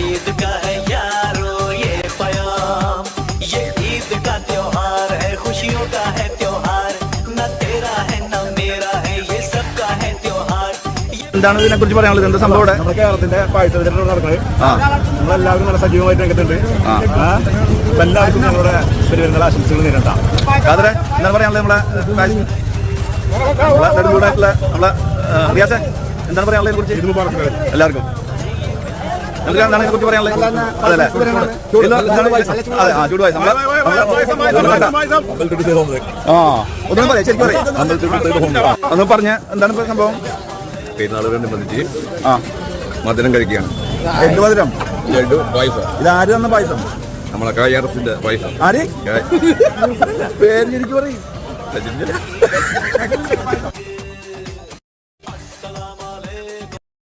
ईद का है यारो ये प्याम, ये ईद का त्योहार है, खुशियों का है त्योहार, न तेरा है न मेरा है, ये सबका है त्योहार. എന്താണ് ഇതിനെ കുറിച്ച് പറയാനുള്ളത്? എന്താ സംഭവം ഇവിടെ? നമ്മുടെ കേരളത്തിന്റെ പായസ വിതരണം നടക്കുന്നത്. നമ്മളെല്ലാവരും നല്ല സജീവമായിട്ട് രംഗത്തുണ്ട്. എല്ലാവർക്കും ഞങ്ങളുടെ പെരുവരുന്ന ആശംസകൾ നേരിട്ടാം. എന്താണ് പറയാനുള്ളത്? നമ്മളെ നെടുങ്കോടായിട്ടുള്ള നമ്മളെ റിയാസെ എന്താണ് പറയാനുള്ളത് ഇതിനെ കുറിച്ച്? എല്ലാവർക്കും എന്താണ് ഇതിനെ കുറിച്ച് പറയാനുള്ളത്? അതല്ലേ ചൂട് പായസം. ഒന്നും പറയാം, ശരിക്കും പറയാം. ഒന്ന് പറഞ്ഞ എന്താണ് സംഭവം? പെരുന്നാളോടനുബന്ധിച്ച് മധുരം കഴിക്കുകയാണ്. എന്ത് മധുരം? ലഡു പായസം. ഇത് ആര് തന്ന പായസം? നമ്മളെ കായാറത്തിന്റെ പായസം. ആര് പേര് ശരിക്കും പറയും?